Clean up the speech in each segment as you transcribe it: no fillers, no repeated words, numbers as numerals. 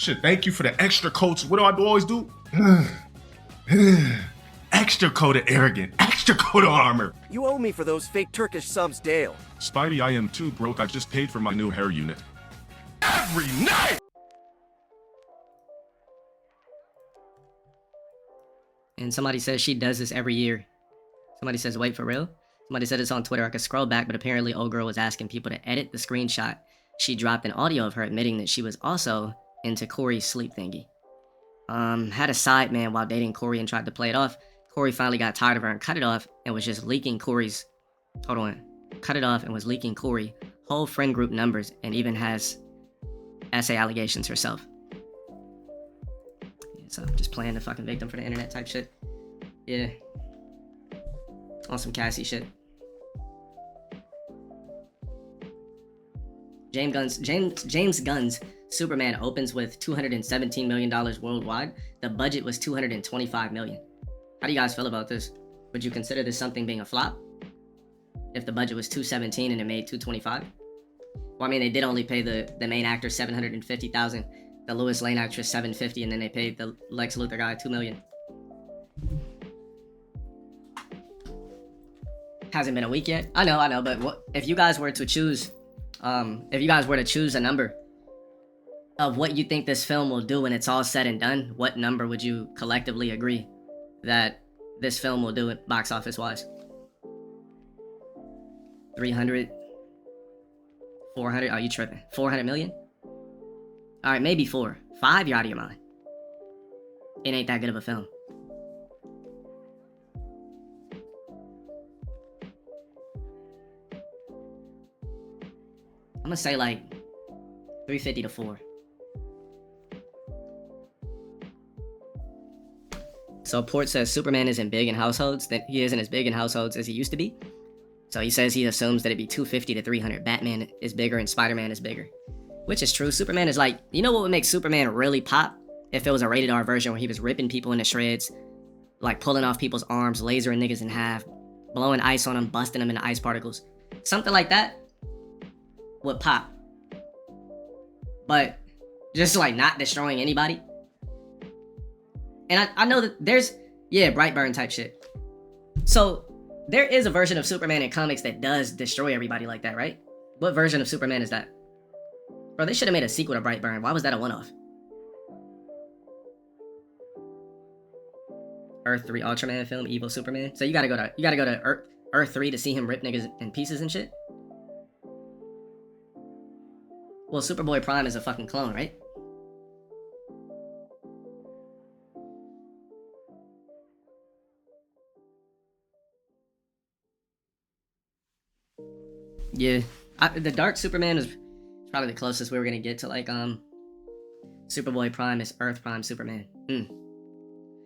Shit, thank you for the extra coats. What do I always do? Extra coat of arrogant, extra coat of armor. You owe me for those fake Turkish subs, Dale. Spidey, I am too broke. I just paid for my new hair unit. Every night! And somebody says she does this every year. Somebody says, wait, for real? Somebody said it's on Twitter. I could scroll back, but apparently old girl was asking people to edit the screenshot. She dropped an audio of her admitting that she was also into Corey's sleep thingy. Had a side man while dating Corey and tried to play it off. Corey finally got tired of her and cut it off and was just leaking Corey's... Hold on. Cut it off and was leaking Corey whole friend group numbers and even has essay allegations herself. Yeah, so just playing the fucking victim for the internet type shit. Yeah. On some Cassie shit. James Gunn's Superman opens with $217 million worldwide. The budget was $225 million. How do you guys feel about this? Would you consider this something being a flop? If the budget was $217 and it made $225? Well, I mean, they did only pay the main actor $750,000, the Lois Lane actress $750,000, and then they paid the Lex Luthor guy $2 million. Hasn't been a week yet. I know, but what if you guys were to choose? If you guys were to choose a number of what you think this film will do when it's all said and done, what number would you collectively agree that this film will do it box office wise? 300, 400, are you tripping? 400 million? All right, maybe 4. 5, you're out of your mind. It ain't that good of a film. I'm gonna say like 350 to 4. So Port says Superman isn't big in households, that he isn't as big in households as he used to be. So he says he assumes that it'd be 250 to 300. Batman is bigger and Spider-Man is bigger. Which is true. Superman is like, you know what would make Superman really pop? If it was a rated R version where he was ripping people into shreds, like pulling off people's arms, lasering niggas in half, blowing ice on them, busting them into ice particles. Something like that would pop. But just like not destroying anybody. And I know that there's, yeah, Brightburn type shit. So there is a version of Superman in comics that does destroy everybody like that, right? What version of Superman is that? Bro, they should have made a sequel to Brightburn. Why was that a one-off? Earth 3 Ultraman film, Evil Superman. So you gotta go to Earth 3 to see him rip niggas in pieces and shit? Well, Superboy Prime is a fucking clone, right? Yeah, the Dark Superman is probably the closest we were gonna get to like Superboy Prime is Earth Prime Superman.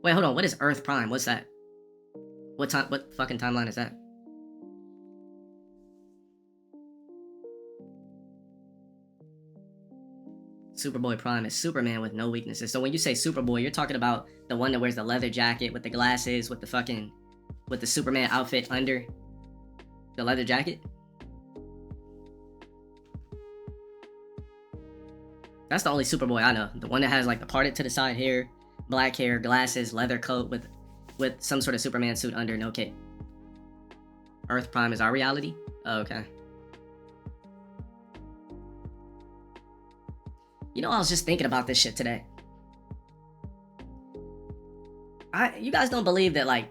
Wait, hold on. What is Earth Prime? What's that? What fucking timeline is that? Superboy Prime is Superman with no weaknesses. So when you say Superboy, you're talking about the one that wears the leather jacket with the glasses, with the Superman outfit under the leather jacket? That's the only Superboy I know. The one that has like the parted to the side hair, black hair, glasses, leather coat with some sort of Superman suit under, no cape. Earth Prime is our reality? Oh, okay. You know, I was just thinking about this shit today. You guys don't believe that like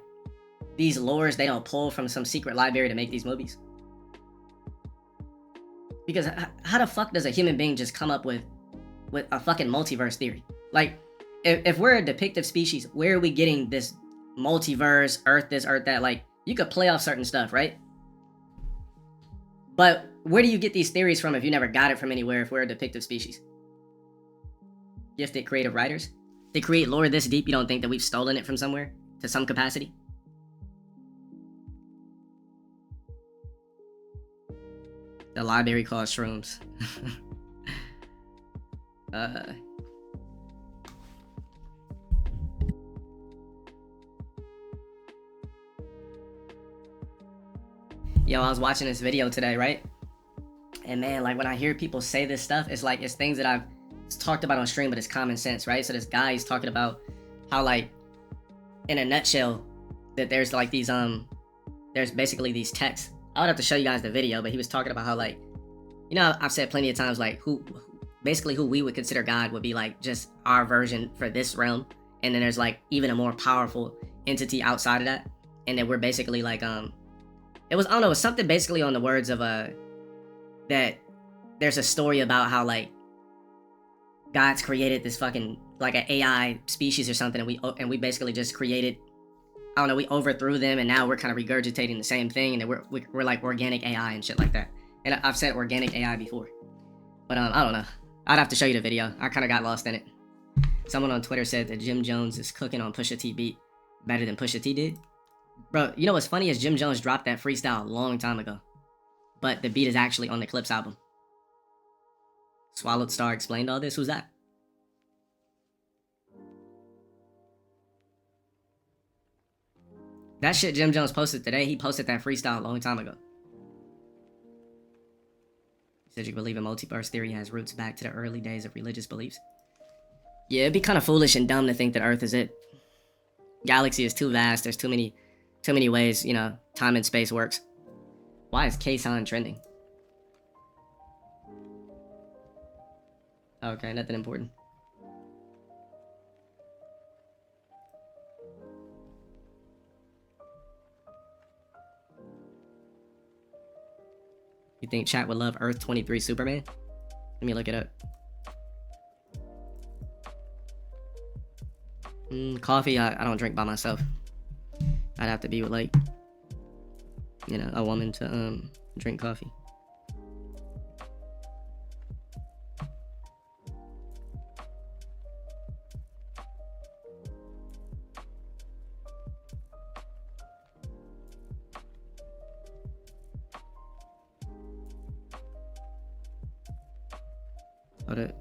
these lores, they don't pull from some secret library to make these movies? Because how the fuck does a human being just come up with a fucking multiverse theory? Like, if we're a depictive species, where are we getting this multiverse, Earth this, Earth that? Like, you could play off certain stuff, right? But where do you get these theories from if you never got it from anywhere if we're a depictive species? Gifted creative writers? They create lore this deep, you don't think that we've stolen it from somewhere? To some capacity? The library called shrooms. Yo, I was watching this video today, right? And man, like when I hear people say this stuff, it's like, it's things that I've it's talked about on stream, but it's common sense, right? So this guy is talking about how, like, in a nutshell, that there's like these there's basically these texts. I would have to show you guys the video, but he was talking about how, like, you know, I've said plenty of times, like, who we would consider God would be like just our version for this realm, and then there's like even a more powerful entity outside of that, and then we're basically like it was, I don't know, it was something basically on the words of that there's a story about how, like, God's created this fucking like an AI species or something, and we basically just created, I don't know, we overthrew them, and now we're kind of regurgitating the same thing, and we're like organic AI and shit like that. And I've said organic AI before, but I don't know. I'd have to show you the video. I kind of got lost in it. Someone on Twitter said that Jim Jones is cooking on Pusha T beat better than Pusha T did. Bro, you know what's funny is Jim Jones dropped that freestyle a long time ago, but the beat is actually on the Clips album. Swallowed Star explained all this. Who's that? That shit Jim Jones posted today, he posted that freestyle a long time ago. He said you believe in multiverse theory has roots back to the early days of religious beliefs. Yeah, it'd be kind of foolish and dumb to think that Earth is it. Galaxy is too vast, there's too many ways, you know, time and space works. Why is K-San trending? Okay, nothing important. You think chat would love Earth 23 Superman? Let me look it up. Coffee, I don't drink by myself. I'd have to be with, like, you know, a woman to drink coffee. Hold it.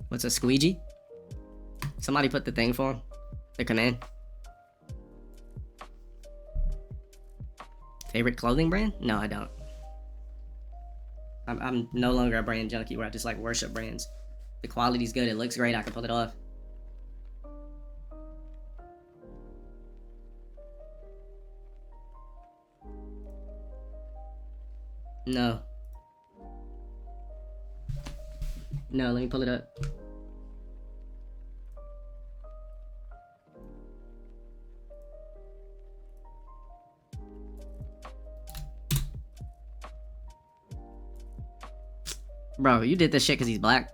What's a squeegee? Somebody put the thing for him. The command. Favorite clothing brand? No, I don't. I'm no longer a brand junkie where I just like worship brands. The quality's good, it looks great, I can pull it off. No. No, let me pull it up. Bro, you did this shit because he's black.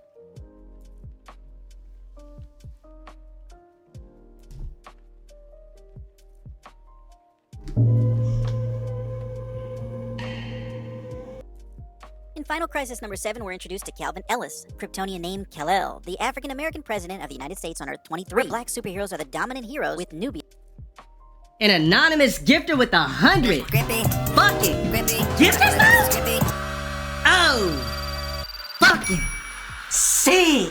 In Final Crisis number 7, we're introduced to Calvin Ellis, Kryptonian named Kal-El, the African-American president of the United States on Earth 23. Where black superheroes are the dominant heroes with newbies. An anonymous gifter with 100 fucking gifters now? Oh! Fucking sick!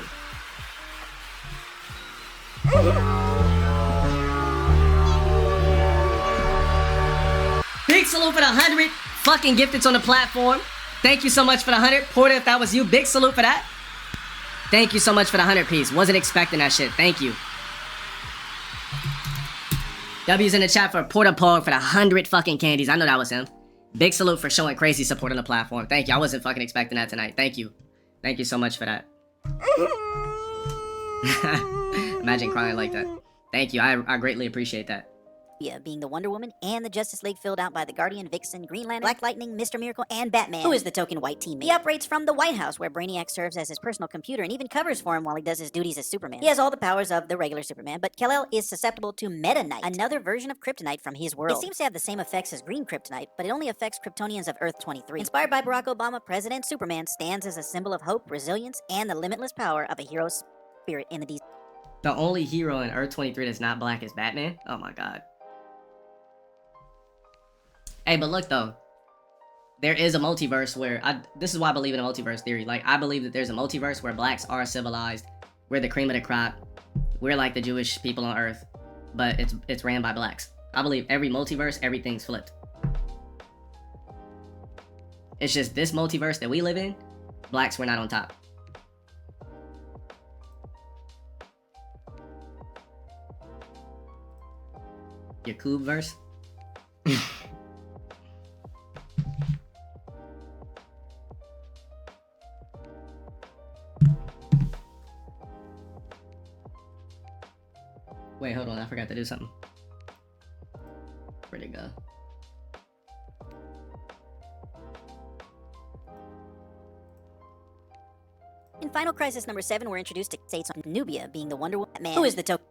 Big salute for the 100 fucking gifteds on the platform. Thank you so much for the 100. Porter, if that was you, big salute for that. Thank you so much for the 100 piece. Wasn't expecting that shit. Thank you. W's in the chat for Porter Pog for the 100 fucking candies. I know that was him. Big salute for showing crazy support on the platform. Thank you. I wasn't fucking expecting that tonight. Thank you. Thank you so much for that. Imagine crying like that. Thank you. I greatly appreciate that. Being the Wonder Woman and the Justice League filled out by the Guardian, Vixen, Green Lantern, Black Lightning, Mr. Miracle, and Batman, who is the token white teammate. He operates from the White House, where Brainiac serves as his personal computer and even covers for him while he does his duties as Superman. He has all the powers of the regular Superman, but Kal-El is susceptible to Meta Knight, another version of Kryptonite from his world. It seems to have the same effects as green Kryptonite, but it only affects Kryptonians of Earth 23. Inspired by Barack Obama, President Superman stands as a symbol of hope, resilience, and the limitless power of a hero's spirit in the DC. The only hero in Earth 23 that's not black is Batman? Oh my god. Hey, but look though. there is a multiverse where this is why I believe in a multiverse theory. Like, I believe that there's a multiverse where blacks are civilized. We're the cream of the crop. We're like the Jewish people on Earth, but it's ran by blacks. I believe every multiverse, everything's flipped. It's just this multiverse that we live in, blacks were not on top. Your Coob verse? Wait, hold on, I forgot to do something. Where'd it go? In Final Crisis number 7, we're introduced to states on Nubia being the Wonder Woman man. Who is the token?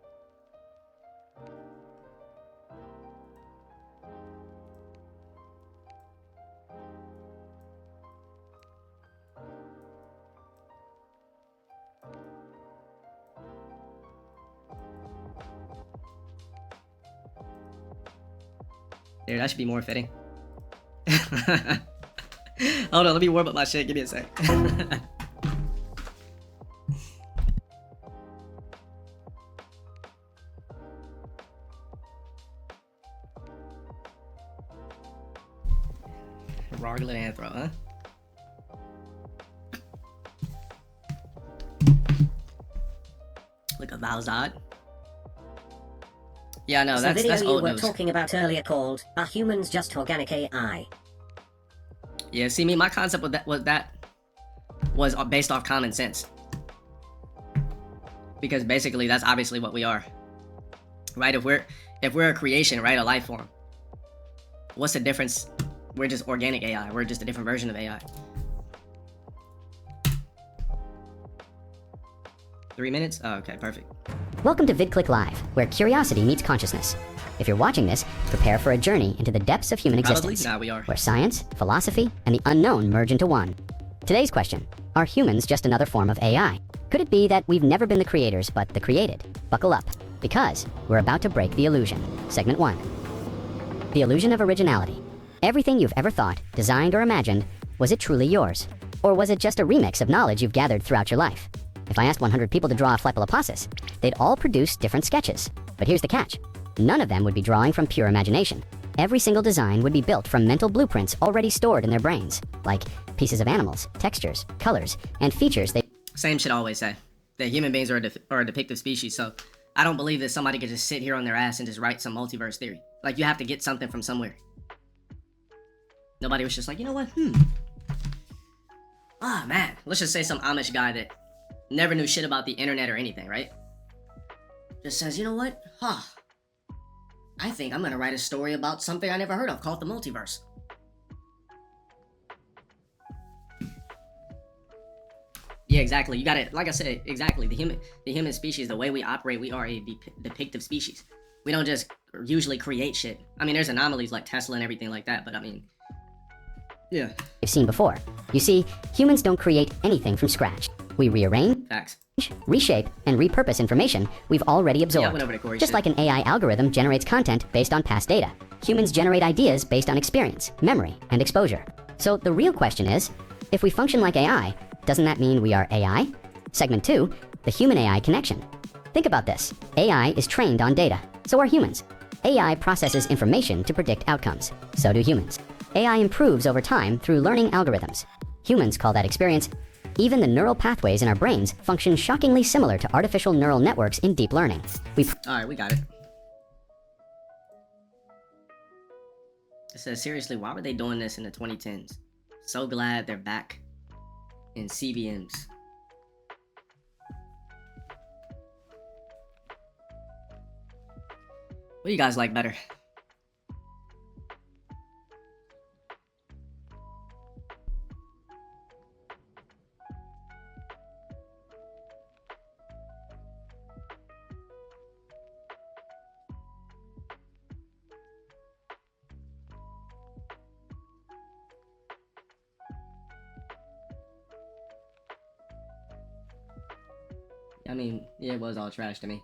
Dude, that should be more fitting. Hold on, let me warm up my shit. Give me a sec. Rarglet Anthro, huh? Look at Valzad. Yeah, no, The video that's you old were news. talking about earlier called "Are Humans Just Organic AI?" Yeah, see, my concept with that was based off common sense. Because basically, that's obviously what we are, right? If we're a creation, right, a life form, what's the difference? We're just organic AI. We're just a different version of AI. 3 minutes? Oh, okay, perfect. Welcome to VidClick Live, where curiosity meets consciousness. If you're watching this, prepare for a journey into the depths of human Probably? existence, Nah, we are. where science, philosophy, and the unknown merge into one. Today's question, are humans just another form of AI? Could it be that we've never been the creators, but the created? Buckle up, because we're about to break the illusion. Segment 1. The illusion of originality. Everything you've ever thought, designed, or imagined, was it truly yours? Or was it just a remix of knowledge you've gathered throughout your life? If I asked 100 people to draw a Flippaloposis, they'd all produce different sketches. But here's the catch. None of them would be drawing from pure imagination. Every single design would be built from mental blueprints already stored in their brains, like pieces of animals, textures, colors, and features they... Same shit I always say. That human beings are a depictive species, so I don't believe that somebody could just sit here on their ass and just write some multiverse theory. Like, you have to get something from somewhere. Nobody was just like, you know what? Ah, man. Let's just say some Amish guy that never knew shit about the internet or anything, right? Just says, you know what? I think I'm gonna write a story about something I never heard of called the multiverse. Yeah, exactly. You gotta, like I said, exactly. The human species, the way we operate, we are a depictive species. We don't just usually create shit. I mean, there's anomalies like Tesla and everything like that, but I mean, yeah. We've seen before. You see, humans don't create anything from scratch. We rearrange, Facts. reshape, and repurpose information we've already Yeah, I absorbed. went over to Corey's Just shit. like an AI algorithm generates content based on past data, humans generate ideas based on experience, memory, and exposure. So the real question is, if we function like AI, doesn't that mean we are AI? Segment 2, the human-AI connection. Think about this. AI is trained on data. So are humans. AI processes information to predict outcomes. So do humans. AI improves over time through learning algorithms. Humans call that experience. Even the neural pathways in our brains function shockingly similar to artificial neural networks in deep learning. Alright, we got it. It says, seriously, why were they doing this in the 2010s? So glad they're back in CBMs. What do you guys like better? I mean, yeah, it was all trash to me.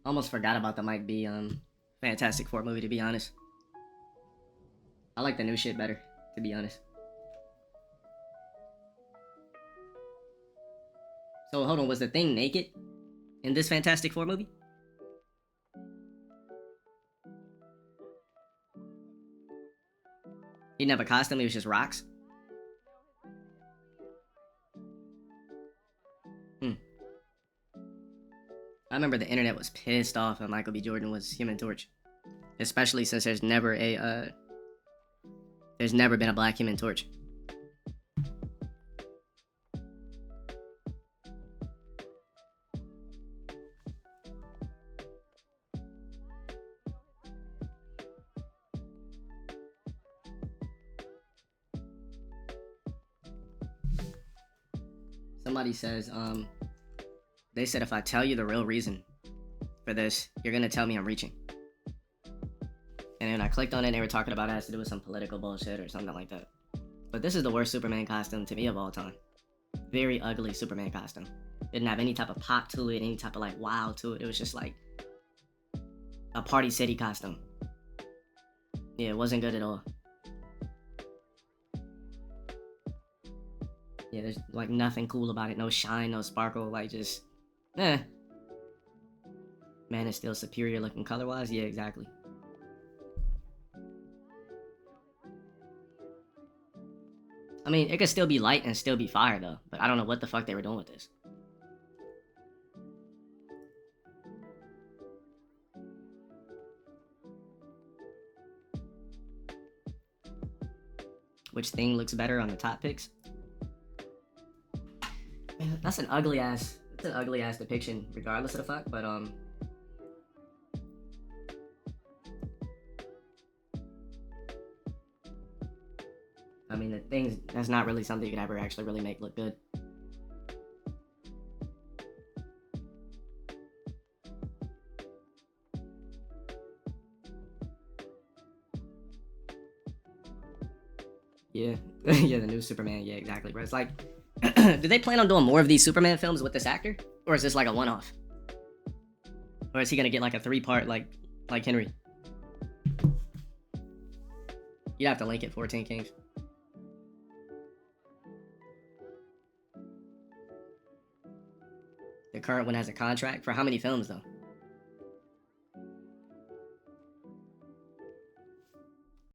Almost forgot about the Mike B Fantastic Four movie, to be honest. I like the new shit better, to be honest. So hold on, was the Thing naked in this Fantastic Four movie? He didn't have a costume, he was just rocks? I remember the internet was pissed off when Michael B. Jordan was Human Torch. Especially since there's never been a black Human Torch. Somebody says, they said if I tell you the real reason for this, you're gonna tell me I'm reaching. And then I clicked on it and they were talking about it has to do with some political bullshit or something like that. But this is the worst Superman costume to me of all time. Very ugly Superman costume. Didn't have any type of pop to it, any type of like wow to it. It was just like a Party City costume. Yeah, it wasn't good at all. Yeah, there's like nothing cool about it. No shine, no sparkle, like just, Man is Steel superior looking color-wise? Yeah, exactly. I mean, it could still be light and still be fire though, but I don't know what the fuck they were doing with this. Which thing looks better on the top picks? Man, that's an ugly ass depiction regardless of the fuck, but I mean, the things, that's not really something you could ever actually really make look good. Yeah. Yeah, the new Superman, yeah, exactly, bro. It's like, do they plan on doing more of these Superman films with this actor? Or is this like a one-off? Or is he gonna get like a 3-part like Henry? You'd have to link it, 14 Kings. The current one has a contract for how many films though?